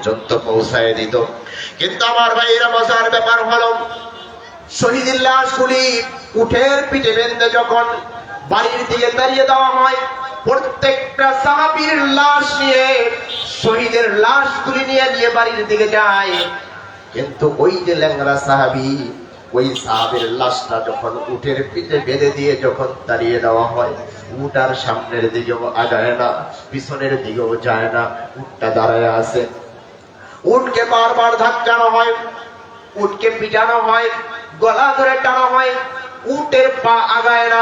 পর্যন্ত পৌঁছায় দিত। কিন্তু আমার ভাইয়েরা, মজার ব্যাপার হলো শহীদের লাশগুলি উটের পিঠে বেঁধে যখন বাড়ির দিকে দাঁড়িয়ে দেওয়া হয়, প্রত্যেকটা সাহাবীর লাশ নিয়ে, শহীদের লাশগুলি নিয়ে বাড়ির দিকে যায়। কিন্তু ওই যে ল্যাংড়া সাহাবী, ওই সাহাবীর লাশটা যখন উটের পিঠে বেঁধে দিয়ে যখন দাঁড়িয়ে দেওয়া হয়, উট আর সামনের দিকেও আগায় না, পিছনের দিকেও যায় না, উটটা দাঁড়ায় আছে। উটকে বারবার ধাক্কানো হয়, উটকে পিটানো হয়, গলা ধরে টানা হয়, উটের পা আগায় না।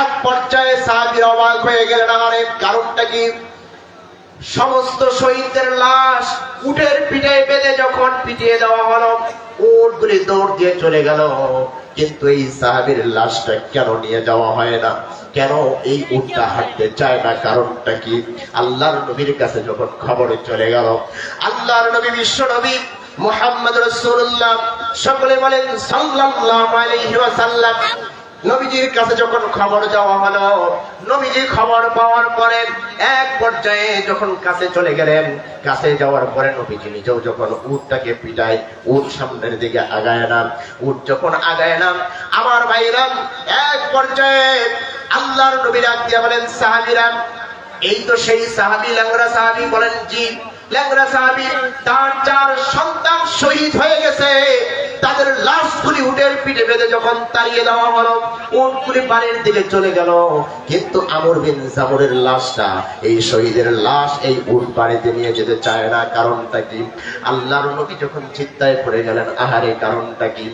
এক পর্যায়ে সাহাবীরা অবাক হয়ে গেলেন, আরে কারণটা কি? সমস্ত শহীদদের লাশ উটের পিঠে বেঁধে যখন পিটিয়ে দেওয়া হলো, উটগুলি দৌড় দিয়ে চলে গেল, কিন্তু এই সাহাবীর লাশটা কেন নিয়ে যাওয়া হয় না? কেন এই উটটা হাঁটতে চায় না? কারণটা কি? আল্লাহর নবীর কাছে যখন খবরে চলে গেল, আল্লাহর নবী, বিশ্ব নবী মুহাম্মদ রাসূলুল্লাহ, সকলে বলেন সাল্লাল্লাহু আলাইহি ওয়াসাল্লাম, নবীজির কাছে যখন খবর যাওয়া হলো, নবীজি খবর পাওয়ার পরে এক পর্যায়ে যখন কাছে চলে গেলেন, কাছে যাওয়ার পরে নবীজি নিজেও যখন উটটাকে পিটায়, উট সামনের দিকে আগায় না। উট যখন আগায় না, আমার ভাইরা, এক পর্যায়ে আল্লাহর নবী ডাক দিয়া বলেন, সাহাবীরা, এই তো সেই সাহাবী, ল্যাংড়া সাহাবী। বলেন, জি। ল্যাংড়া সাহাবী, তার 4 সন্তান শহীদ হয়ে গেছে, তাদের লাশগুলি উটের পিঠে বেঁধে যখন তাড়িয়ে দেওয়া হলো, উটগুলি বাড়ির দিকে চলে গেল, কিন্তু আমর বিন জামরের লাশটা, এই শহীদের লাশ, এই উট বাড়িতে নিয়ে যেতে চায় না। কারণটা কি? আল্লাহর নবী যখন চিন্তায় পড়ে গেলেন, আহারে কারণটা কি?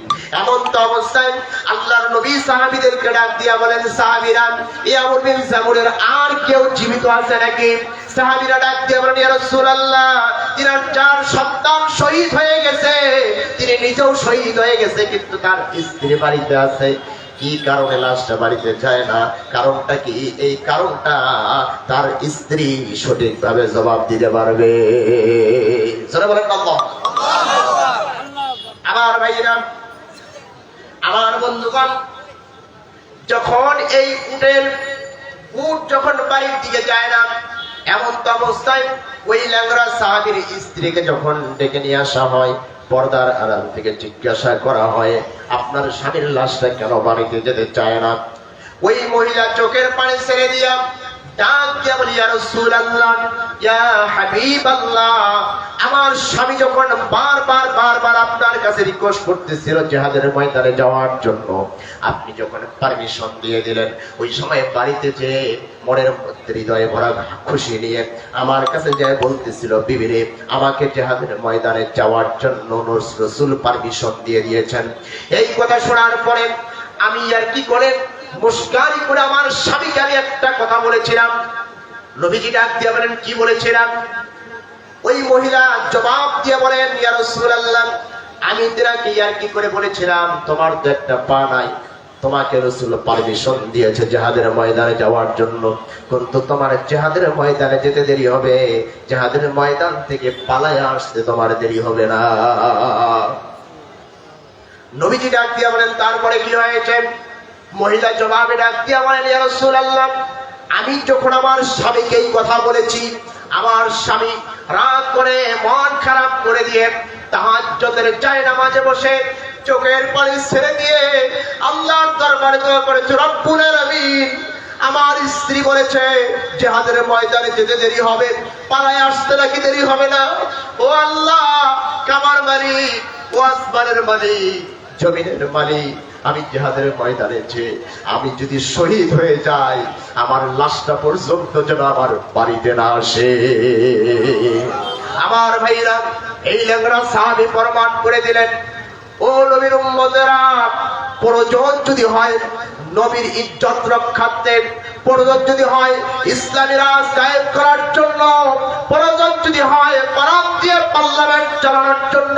এমন তো অবস্থায় আল্লাহর নবী সাহাবীদেরকে ডাক দিয়া বলেন, সাহাবীরা, এই আমর বিন জামরের আর কেউ জীবিত আছে নাকি? সাহাবীরা ডাক দিয়ে বলেন, ইয়া রাসূলুল্লাহ, তিনার 4 সন্তান শহীদ হয়ে গেছে, তিনি নিজেও শহীদ হয়ে গেছে, কিন্তু তার স্ত্রী বাড়িতে আছে। কি কারণে লাশটা বাড়িতে যায় না? কারণটা কি? এই কারণটা তার স্ত্রী সঠিকভাবে জবাব দিতে পারবে। জোরে বলেন আল্লাহ। আমার ভাইরা, আমার বন্ধুগণ, যখন এই উট যখন বাড়ির দিকে যায় না, এমন তো অবস্থায় ওই ল্যাংড়া সাহাবীর স্ত্রীকে যখন ডেকে নিয়ে আসা হয়, পর্দার আড়াল থেকে জিজ্ঞাসা করা হয়, আপনার স্বামীর লাশটা কেন বাড়িতে যেতে চায় না? ওই মহিলা চোখের পানি ছেড়ে দিয়া ডাক দিয়া বলি, ইয়া রাসূলুল্লাহ, ইয়া হাবিবাল্লাহ, আমার স্বামী যখন বারবার আপনার কাছে রিকোয়েস্ট করতেছিল জিহাদের ময়দানে যাওয়ার জন্য, আপনি যখন পারমিশন দিয়ে দিলেন, ওই সময় বাড়িতে যে মনের মধ্যে হৃদয়ে ভরা খুশি নিয়ে আমার কাছে যায় বলতেছিল, বিবি রে, আমাকে জিহাদের ময়দানে যাওয়ার জন্য রাসূল পারমিশন দিয়ে দিয়েছেন। এই কথা শোনার পরে আমি আর কি করে মুস্কানি করে আমার স্বামীকে আমি একটা কথা বলেছিলাম। নবীজি ডাক দিয়ে বলেন, কি বলেছিলাম? ওই মহিলা জবাব দিয়ে বলেন, ইয়া রাসূলুল্লাহ, আমি তোমাকে আর কি করে বলেছিলাম, তোমার তো একটা পা নাই, তোমাকে রাসূল পারমিশন দিয়েছে জিহাদের ময়দানে যাওয়ার জন্য, কিন্তু তোমার জিহাদের ময়দানে যেতে দেরি হবে, জিহাদের ময়দান থেকে পালায় আসতে তোমার দেরি হবে না। নবীজি ডাক দিয়ে বলেন, তারপরে কি হয়েছে? মহিলা জবাবে ডাক দিয়া বলেন, ইয়া রাসূলুল্লাহ, আমি যখন আমার স্বামীকে এই কথা বলেছি, আমার স্বামী রাগ করে, মন খারাপ করে দিয়ে তাহাজ্জুদের জায়নামাজে বসে চোখের পানি ছেড়ে দিয়ে আল্লাহর দরবারে দোয়া করেছে, রব্বুল আলামিন, আমার স্ত্রী বলেছে জিহাদের ময়দানে যেতে দেরি হবে, পালায় আসতে নাকি দেরি হবে না। ও আল্লাহ, কাবার মালিক, ও আসমানের মালিক, জমিনের মালিক, আমি জিহাদের ময়দানে যে আমি যদি শহীদ হয়ে যাই, আমার লাশটা পর্যন্ত যেন আমার বাড়িতে না আসে। আমার ভাইরা, এই ল্যাংড়া সাহাবী প্রমাণ করে দিলেন, ও নবীর উম্মতেরা, প্রয়োজন যদি হয় নবীর ইজ্জত রক্ষার্থে, প্রয়োজন যদি হয় ইসলামী রাজ কায়েম করার জন্য, প্রয়োজন যদি হয় পরাম দিয়ে পার্লামেন্ট চালানোর জন্য,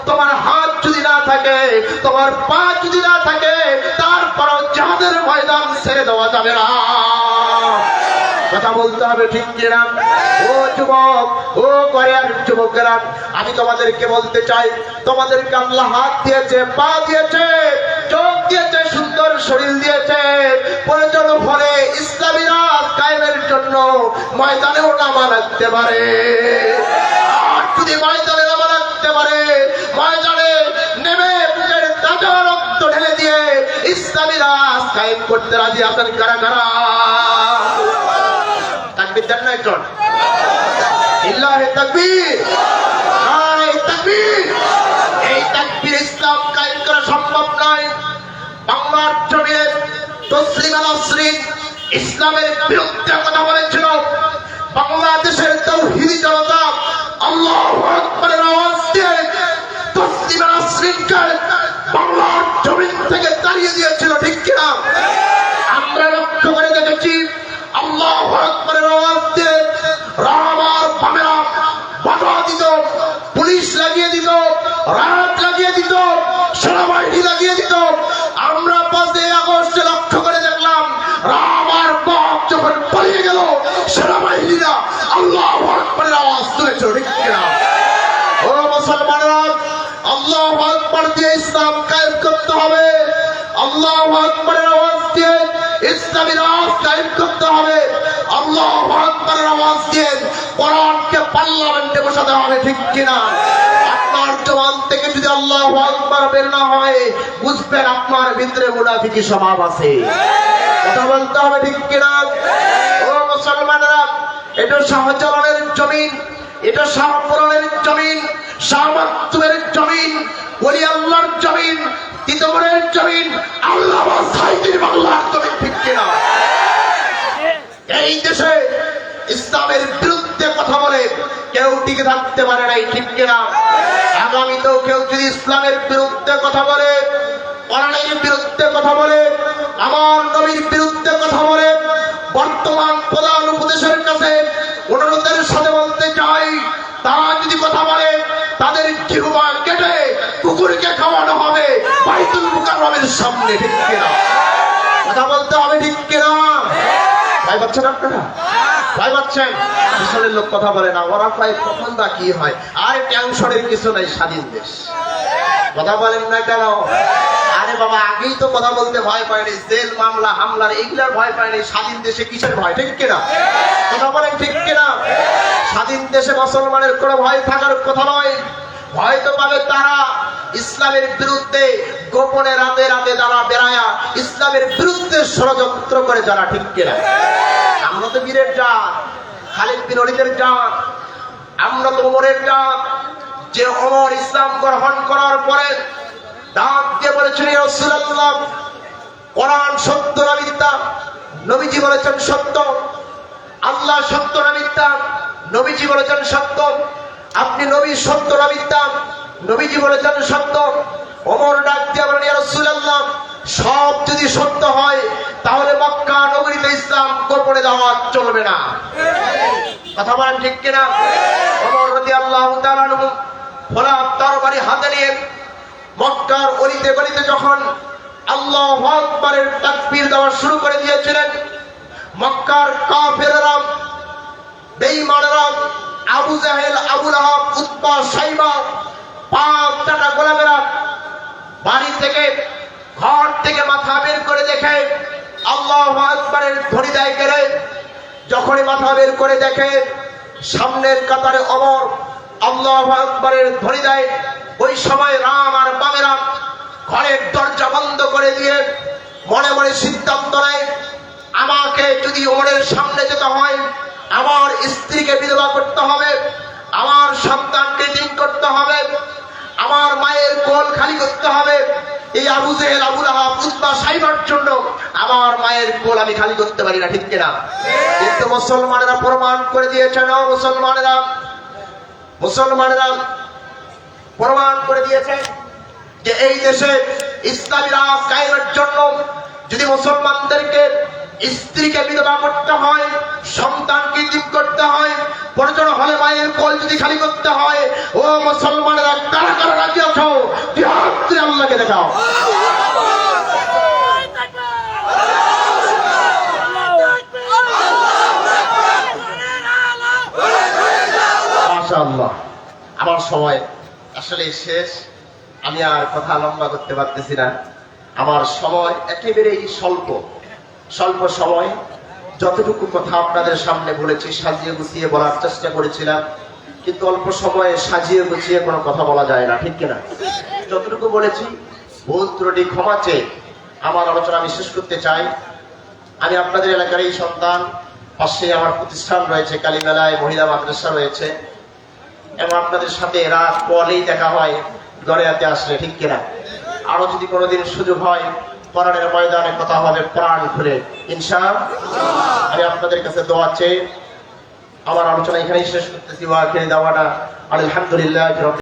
তোমার হাত যদি না থাকে, তোমার পা যদি না থাকে, তারপরও জিহাদের ময়দান ছেড়ে দেওয়া যাবে না। কথা বলতে হবে, ঠিক কিনা? ও যুবক, ও কোরিয়ার যুবকেরা, আমি তোমাদেরকে বলতে চাই, তোমাদেরকে আল্লাহ হাত দিয়েছে, পা দিয়েছে, চোখ দিয়েছে, সুন্দর শরীর দিয়েছে, প্রয়োজন হলে ইসলামী রাজ কায়েমের জন্য ময়দানেও নামা লাগতে পারে। আর যদি ময়দানে নামা রাখতে পারে, ময়দানে নেমে বুকের তাজা রক্ত ঢেলে দিয়ে ইসলামী রাজ কায়েম করতে রাজি আছেন কারা কারা? তাকবীর দেন না একজন? ইল্লাহি তাকবীর, নারে তাকবীর। এই তাকবীর ইসলাম কায়েম করা সম্ভব নয়। বাংলার জমিনে তসলিমা নাসরিন ইসলামের বিরুদ্ধে কথা বলেছিল। বাংলাদেশের তাওহীদি জনতা আল্লাহু আকবারের আওয়াজ দিয়ে তসলিমা নাসরিনকে বাংলার জমিন থেকে তাড়িয়ে দিয়েছিল, ঠিক কিনা? আমরা লক্ষ্য করে দেখেছি আল্লাহু আকবারের আওয়াজ দিয়ে রামার বামেরা বাধা দিত, পুলিশ লাগিয়ে দিত, রাত লাগিয়ে দিত, সেনাবাহিনী লাগিয়ে দিত। আমরা 5 আগস্টে লক্ষ্য করে দেখলাম রামার বাপ যখন পালিয়ে গেল, সেনাবাহিনীরা আল্লাহু আকবারের আওয়াজ তুলেছিল, ঠিক কিনা? ও মুসলমানরা, আল্লাহু আকবার দিয়ে ইসলাম কায়েম করতে হবে। আল্লাহু আকবারের আওয়াজ দিয়ে ইসলামী রাজ কায়েম করতে হবে। আল্লাহু আকবারের আওয়াজ দিয়ে কোরআনকে পার্লামেন্টে বসাতে হবে, ঠিক কিনা? আপনার জবান থেকে যদি আল্লাহু আকবার বের না হয়, বুঝবেন আপনার ভিতরে মুনাফিকি স্বভাব আছে। কথা বলতে হবে, ঠিক কিনা? ও মুসলমানরা, এটা শাহজালালের জমিন, এটা শাহপুরের জমিন, শাহ মাকতুমের জমিন, ওলি আল্লাহর জমিন, তিতবরের জমিন, আল্লাহ সাইদির বাংলার জমিন, ঠিক কিনা? এই দেশে ইসলামের বিরুদ্ধে কথা বলে কেউ টিকে থাকতে পারে নাই, ঠিক কিনা? আগামীতেও কেউ যদি ইসলামের বিরুদ্ধে কথা বলে, কোরআনের বিরুদ্ধে কথা বলে, আমার নবীর বিরুদ্ধে কথা বলে, বর্তমান প্রধান উপদেশের কাছে অনুরোধের সাথে বলতে চাই, তারা যদি কথা বলে তাদের জিহ্বা কেটে কুকুরকে খাওয়ানো হবে বাইতুল মুকাররমের সামনে, ঠিক কিনা? কথা বলতে হবে, ঠিক কিনা? ভয় পাচ্ছেন আপনারা? ভয় পাচ্ছেন? পিছনের লোক কথা বলে না, ওরা প্রায় কখন দা কি হয়। আর টেনশনের কিছু নাই, স্বাধীন দেশ। কথা বলেন না কেন? আরে বাবা, আগেই তো কথা বলতে ভয় পায়নি, জেল মামলা হামলার এইগুলার ভয় পায়নি, স্বাধীন দেশে কিসের ভয়, ঠিক কিনা? কথা বলেন, ঠিক কিনা? স্বাধীন দেশে মুসলমানের কোনো ভয় থাকার কথা নয়। ভয় তো পাবে তারা ইসলামের বিরুদ্ধে গোপনে রাতে রাতে যারা বেড়ায়া ইসলামের বিরুদ্ধে ষড়যন্ত্র করে যারা, ঠিক কিনা? আমরা তো বীরের জাত, খালিদ বিন ওলীদের জাত, আমরা তো ওমরের জাত। যে ওমর ইসলাম গ্রহণ করার পরে ডাক দিয়ে বলেছেন, ইয়া রাসূলুল্লাহ, কোরআন সত্য না মিথ্যা? নবীজি বলেছেন সত্য। আল্লাহ সত্য না মিথ্যা? নবীজি বলেছেন সত্য। আপনি নবী সত্য না মিথ্যা? নবীজি বলেছেন সত্য। ওমর ডাক দিয়ে বলেন, ইয়া রাসূলুল্লাহ, সব যদি সত্য হয় তাহলে মক্কা নগরীতে ইসলাম গোপনে দেওয়া চলবে না। কথা বলেন, ঠিক কিনা? ওমর রাদিয়াল্লাহু তাআলা আনহু খোলা তরবারি হাতে নিয়ে মক্কার অলিতে গলিতে যখন আল্লাহু আকবারের তাকবীর দেওয়া শুরু করে দিয়েছিলেন, মক্কার কাফেররা, বেঈমানরা, আবু জাহেল, আবু লাহাব, উতবা, শাইবা, পাক টাটা গোলামেরা বাড়ি থেকে, ঘর থেকে মাথা বের করে দেখে আল্লাহু আকবারের ধ্বনি দেয় কেড়ে। যখনই মাথা বের করে দেখে সামনের কাতারে ওমর আল্লাহু আকবারের ধ্বনি দেয়, ওই সময় রাম আর বামেরা ঘরের দরজা বন্ধ করে দিয়ে মনে মনে সিদ্ধান্ত নেয়, আমাকে যদি ওমরের সামনে যেতে হয়, আমার স্ত্রীকে বিধবা করতে হবে, আমার সন্তানকে দিন করতে হবে, আমার মায়ের কোল খালি করতে হবে। এই আবু জেহেল, আবু লাহাব, উতবা, শাইবার জন্য আমার মায়ের কোল আমি খালি করতে পারি না, ঠিক কিনা? কিন্তু মুসলমানেরা প্রমাণ করে দিয়েছেন, মুসলমানেরা প্রমাণ করে দিয়েছে যে এই দেশে ইসলামী রাজ কায়েমের জন্য যদি মুসলমানদেরকে স্ত্রীকে বিধবা করতে হয়, সন্তানকে ইতিম করতে হয়, প্রয়োজন হলে মায়ের কোল যদি খালি করতে হয়, ও মুসলমানেরা কারা কারা রাজি আছো? জিহাদ করে আল্লাহকে দেখাও। মাশাআল্লাহ। আমার সময় আসলে শেষ, আমি আর কথা লম্বা করতে পারতেছি না। আমার সময় একেবারেই স্বল্প সময়, যতটুকু কথা আপনাদের সামনে বলেছি সাজিয়ে গুছিয়ে বলার চেষ্টা করেছিলাম। কিন্তু অল্প সময়ে সাজিয়ে গুছিয়ে কোনো কথা বলা যায় না, ঠিক কিনা? যতটুকু বলেছি ভুল ত্রুটি ক্ষমা চেয়ে আমার আলোচনা আমি শেষ করতে চাই। আমি আপনাদের এলাকার এই সন্তান, পাশে আমার প্রতিষ্ঠান রয়েছে, কালীমেলায় মহিলা মাদ্রাসা রয়েছে, এবং আপনাদের সাথে রাত পরেই দেখা হয় দরিয়াতে আসলে, ঠিক কিনা? আরো যদি কোনোদিন সুযোগ হয় কোরআনের ময়দানে কথা হবে প্রাণ খুলে ইনশাআল্লাহ। আমি আপনাদের কাছে দোয়া চেয়ে আমার আলোচনা এখানেই শেষ করতেছি। ওয়া আখির দাওয়ানা আলহামদুলিল্লাহি রাব্বিল